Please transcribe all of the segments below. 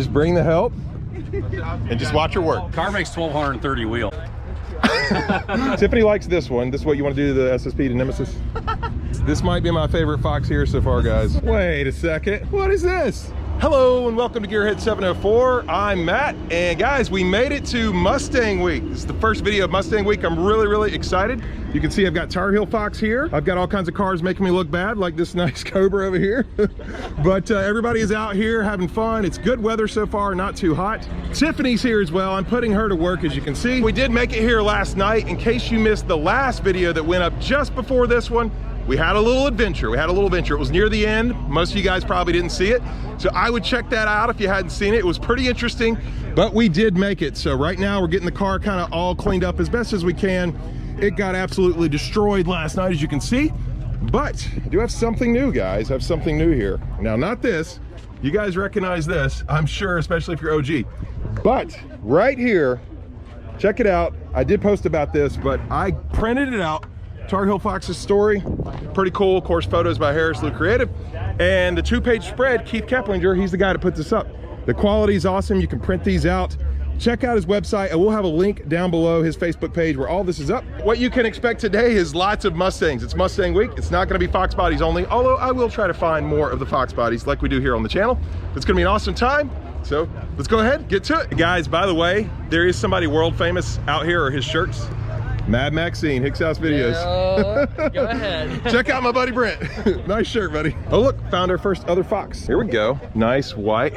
just bring the help and just watch her work. Car makes 1,230 wheel. Tiffany likes this one. This is what you want to do to the SSP to Nemesis. This might be my favorite Fox here so far, guys. Wait a second. What is this? Hello and welcome to Gearhead 704. I'm Matt, and guys, we made it to Mustang Week. This is the first video of Mustang Week. I'm really excited. You can see I've got Tar Heel Fox here. I've got all kinds of cars making me look bad, like this nice Cobra over here. But everybody is out here having fun. It's good weather so far, not too hot. Tiffany's here as well. I'm putting her to work, as you can see. We did make it here last night. In case you missed the last video that went up just before this one, we had a little adventure. It was near the end. Most of you guys probably didn't see it. So I would check that out if you hadn't seen it. It was pretty interesting, but we did make it. So right now we're getting the car kind of all cleaned up as best as we can. It got absolutely destroyed last night, as you can see, but I do have something new, guys. I have something new here. Now, not this. You guys recognize this, I'm sure, especially if you're OG. But right here, check it out. I did post about this, but I printed it out. Tar Heel Fox's story, pretty cool. Of course, photos by Harris Lou Creative, and the 2-page spread. Keith Keplinger, he's the guy that put this up. The quality is awesome. You can print these out. Check out his website, and we'll have a link down below, his Facebook page, where all this is up. What you can expect today is lots of Mustangs. It's Mustang Week. It's not going to be Foxbody'S only, although I will try to find more of the Foxbody'S like we do here on the channel. It's going to be an awesome time. So let's go ahead, get to it. Guys, by the way, there is somebody world famous out here, or his shirts. Mad Maxine, Hicks House Videos. Go ahead. Check out my buddy Brent. Nice shirt, buddy. Oh look, found our first other Fox. Here we go. Nice white.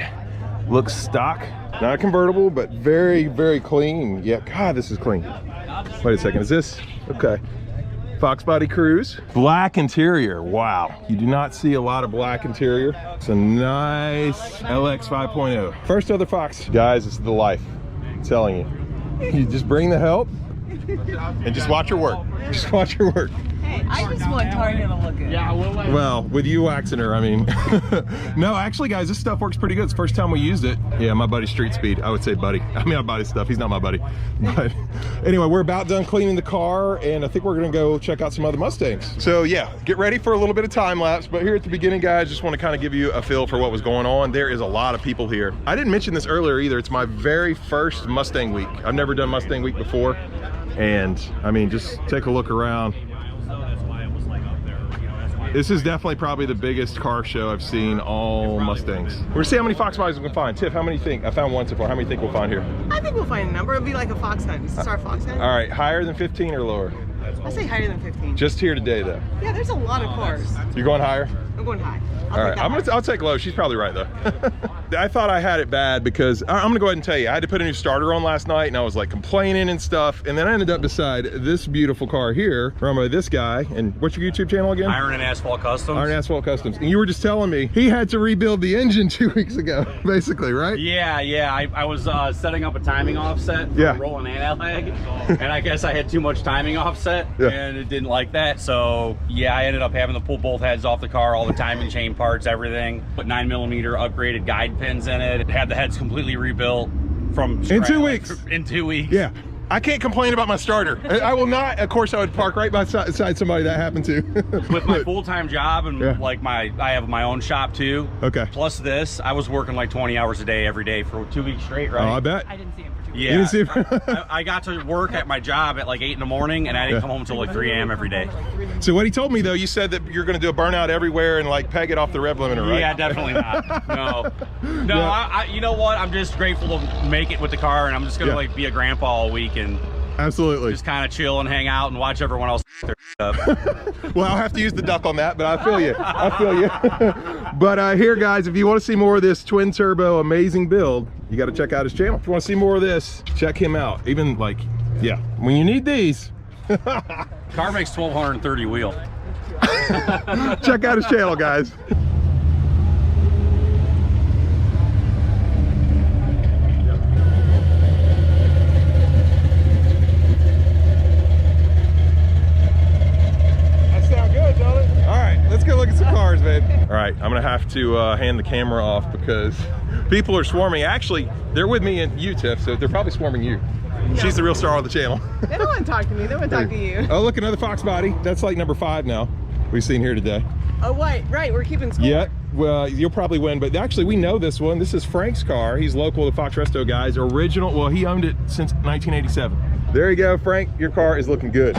Looks stock. Not a convertible, but very clean. Yeah, God, this is clean. Wait a second, is this? Okay. Fox Body Cruise. Black interior, wow. You do not see a lot of black interior. It's a nice LX 5.0. First other Fox. Guys, this is the life. I'm telling you. You just bring the help and just watch her work. Just watch her work. Hey, I just want Tar Heel to look good. Yeah, well, with you waxing her, I mean. No, actually, guys, this stuff works pretty good. It's the first time we used it. Yeah, my buddy Street Speed. I would say buddy. I mean, I buy his stuff. He's not my buddy. But anyway, we're about done cleaning the car, and I think we're gonna go check out some other Mustangs. So yeah, get ready for a little bit of time lapse. But here at the beginning, guys, just want to kind of give you a feel for what was going on. There is a lot of people here. I didn't mention this earlier either. It's my very first Mustang Week. I've never done Mustang Week before. And I mean, just take a look around. This is definitely probably the biggest car show I've seen all Mustangs. We're gonna see how many Foxbody'S we can find. Tiff, how many think? I found one so far. How many think we'll find here? I think we'll find a number. It'll be like a fox hunt. This is our fox hunt. All right, higher than 15 or lower? I say higher than 15. Just here today, though. Yeah, there's a lot of cars. You're going higher? I'm going high. All right, I'll take low. She's probably right though. I thought I had it bad because I'm gonna go ahead and tell you, I had to put a new starter on last night, and I was like complaining and stuff, and then I ended up beside this beautiful car here, run by this guy. And what's your YouTube channel again? Iron and Asphalt Customs. Iron and Asphalt Customs. And you were just telling me he had to rebuild the engine 2 weeks ago, basically, right? Yeah. I was setting up a timing offset for a rolling anti-lag, and I guess I had too much timing offset, and it didn't like that. So yeah, I ended up having to pull both heads off the car, all the timing chain parts, everything. Put 9mm upgraded guide pins in it. It had the heads completely rebuilt from scratch. In 2 weeks. In 2 weeks. Yeah. I can't complain about my starter. I will not. Of course, I would park right beside somebody that happened to. With my full-time job and like I have my own shop too. Okay. Plus this, I was working like 20 hours a day every day for 2 weeks straight, right? Oh, I bet. I didn't see him for 2 weeks. Yeah. You didn't see him? I got to work at my job at like 8 in the morning, and I didn't come home until like 3 a.m. every day. So what he told me though, you said that you're going to do a burnout everywhere and like peg it off the rev limiter, right? Yeah, definitely not. No. I you know what? I'm just grateful to make it with the car, and I'm just gonna like be a grandpa all week and absolutely just kind of chill and hang out and watch everyone else their up. Well, I'll have to use the duck on that, but I feel you. I feel you. But here, guys, if you want to see more of this twin turbo amazing build, you got to check out his channel. If you want to see more of this, check him out. Even like, yeah, when you need these. Car makes 1,230 wheel. Check out his channel, guys. Let's go look at some cars, babe. All right, I'm gonna have to hand the camera off because people are swarming. Actually, they're with me and you, Tiff, so they're probably swarming you. No. She's the real star of the channel. They don't want to talk to me, they want to talk to you. Oh, look, another Fox body. That's like number 5 now we've seen here today. Oh, right, we're keeping score. Yeah, well, you'll probably win, but actually we know this one. This is Frank's car. He's local to Fox Resto guys. Original, well, he owned it since 1987. There you go, Frank. Your car is looking good.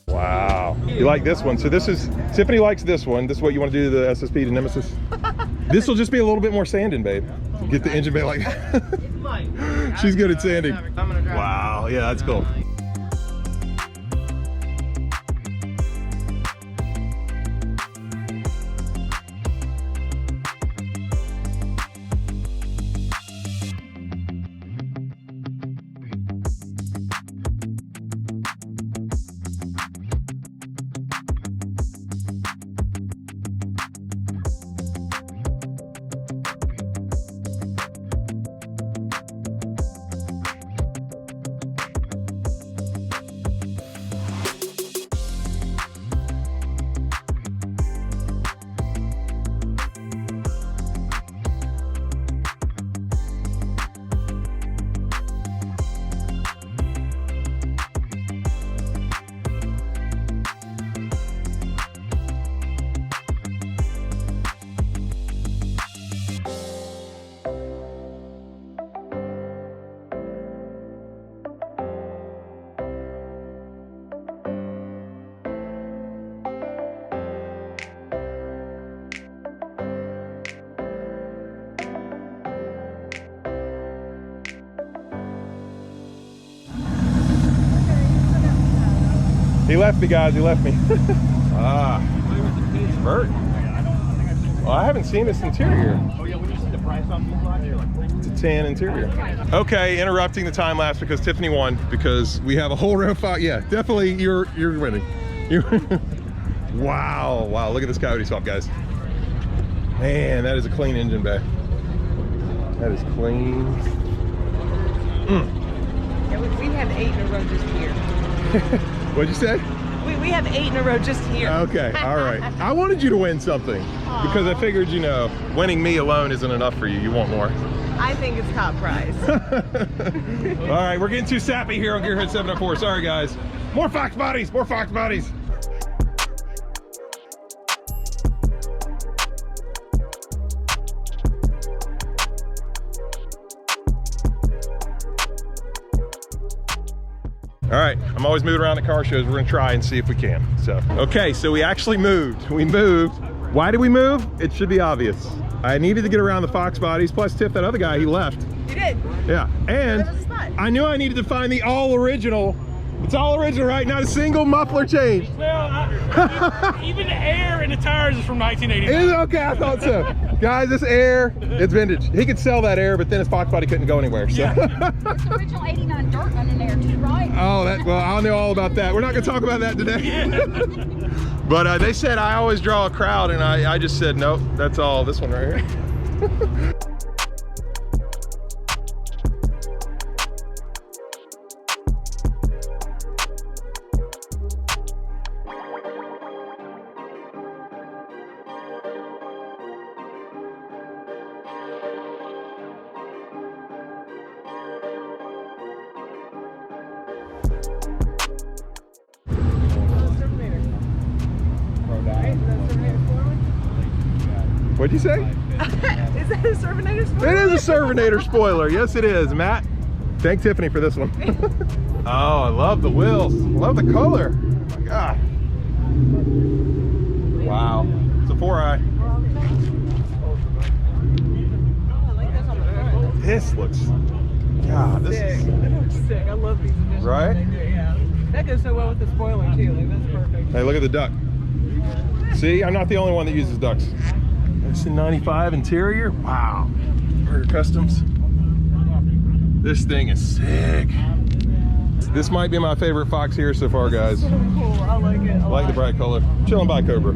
Wow, you like this one. So this is, Tiffany likes this one. This is what you want to do to the SSP to Nemesis. This will just be a little bit more sanding, babe. Get the engine bay like she's good at sanding. Wow, yeah, that's cool. He left me, guys. He left me. Ah, Bert. Well, I haven't seen this interior. Oh yeah, when you see the price on these lots, you're like, it's a tan interior. Okay, interrupting the time lapse because Tiffany won because we have a whole row fight. Yeah, definitely you're winning. Wow, wow! Look at this coyote swap, guys. Man, that is a clean engine bay. That is clean. Yeah, we have 8 in a row just here. What'd you say? We have 8 in a row just here. Okay, all right. I wanted you to win something because I figured, you know, winning me alone isn't enough for you. You want more. I think it's top prize. All right, we're getting too sappy here on Gearhead 704. Sorry, guys. More Foxbody's, more Foxbody's. All right, I'm always moving around at car shows. We're gonna try and see if we can. So, okay, so we actually moved. We moved. Why did we move? It should be obvious. I needed to get around the Foxbody'S, plus Tiff, that other guy, he left. You did? Yeah, and I knew I needed to find the all original. It's all original, right? Not a single muffler change. Well, even the air in the tires is from 1989. Is it? Okay, I thought so. Guys, this air, it's vintage. He could sell that air, but then his Foxbody couldn't go anywhere. So. Yeah. There's original 89 dirt running there too, right? Oh, well, I know all about that. We're not gonna talk about that today. But they said I always draw a crowd, and I just said, nope, that's all this one right here. What'd you say? Is that a Servinator spoiler? It is a Servinator spoiler. Yes, it is. Matt, thank Tiffany for this one. Oh, I love the wheels. Love the color. Oh my God. Wow. It's a 4i. This looks, God, this is That looks sick. I love these additions. Right? Yeah. That goes so well with the spoiler too. Like, that's perfect. Hey, look at the duck. See, I'm not the only one that uses ducks. It's a 95 interior. Wow. Burger Customs. This thing is sick. This might be my favorite Fox here so far, guys. So cool. I like it. I like the bright color. Chilling by Cobra.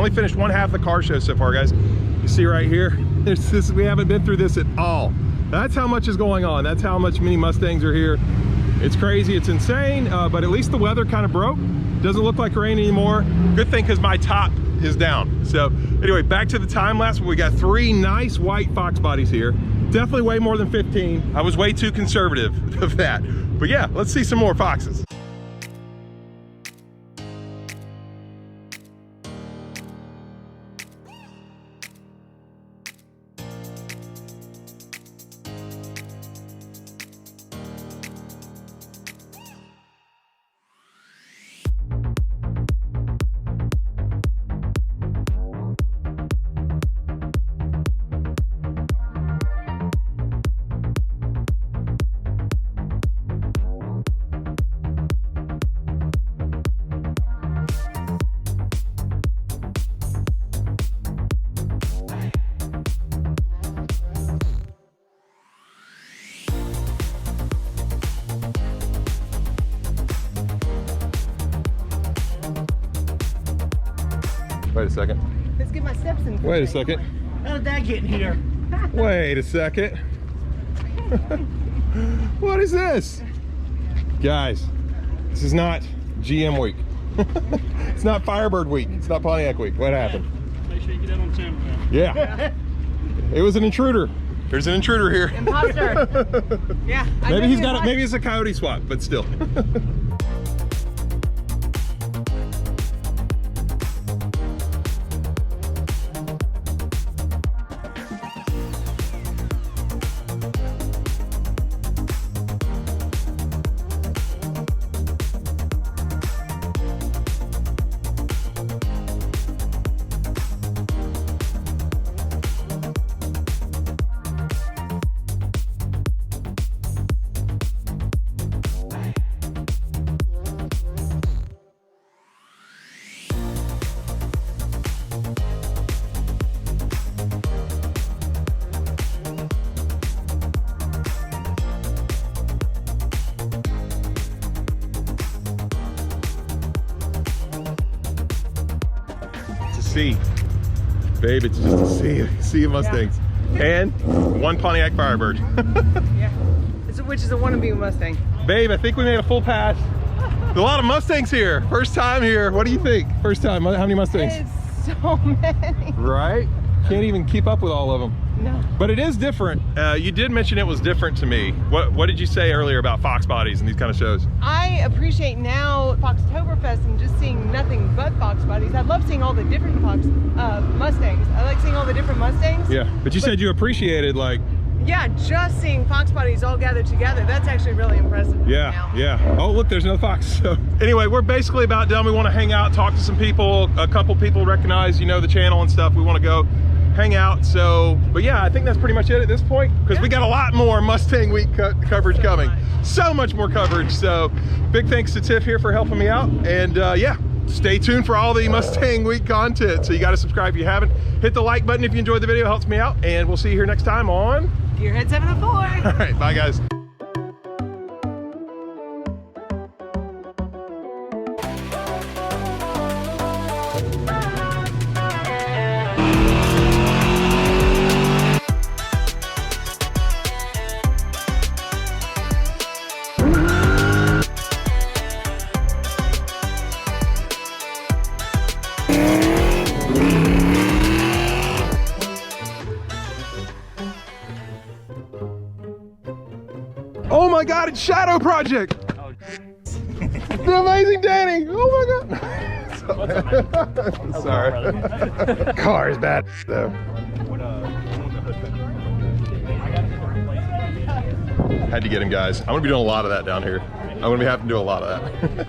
only finished one half of the car show so far, guys. You see right here, we haven't been through this at all. That's how much is going on. That's how much mini Mustangs are here. It's crazy, it's insane, but at least the weather kind of broke. Doesn't look like rain anymore. Good thing, because my top is down. So anyway, back to the time lapse. We got 3 nice white Foxbody's here. Definitely way more than 15. I was way too conservative of that. But yeah, let's see some more Foxes. Wait a second. Let's get my steps in. Wait a second. How did that get in here? Wait a second. What is this? Guys, this is not GM week. It's not Firebird week. It's not Pontiac week. What happened? Make sure you get that on camera. Yeah. It was an intruder. There's an intruder here. Imposter. Yeah. Maybe he's got it. Maybe it's a coyote swap, but still. Sea, babe, it's just a sea of Mustangs. Yeah. And 1 Pontiac Firebird. Yeah, which is a wannabe Mustang. Babe, I think we made a full pass. There's a lot of Mustangs here. First time here. What do you think? First time. How many Mustangs? It's so many. Right? Can't even keep up with all of them. No. But it is different. You did mention it was different to me. What did you say earlier about Foxbody'S and these kind of shows? I appreciate now Foxtoberfest and just seeing nothing but Foxbody'S. I love seeing all the different Mustangs. I like seeing all the different Mustangs. Yeah, but you said you appreciated like... Yeah, just seeing Foxbody'S all gathered together, that's actually really impressive. Yeah, now. yeah. Oh, look, there's another Fox. So anyway, we're basically about done. We want to hang out, talk to some people. A couple people recognize, you know, the channel and stuff. We want to go hang out. So, but yeah, I think that's pretty much it at this point, because we got a lot more Mustang Week coverage coming. So much more coverage. So big thanks to Tiff here for helping me out. And yeah, stay tuned for all the Mustang Week content. So you got to subscribe if you haven't. Hit the like button if you enjoyed the video. It helps me out. And we'll see you here next time on Gearhead 704. All right, bye guys. Oh my God, it's Shadow Project! Oh, the Amazing Danny! Oh my God! Sorry. Car is bad though. Had to get him, guys. I'm gonna be doing a lot of that down here. I'm gonna be having to do a lot of that.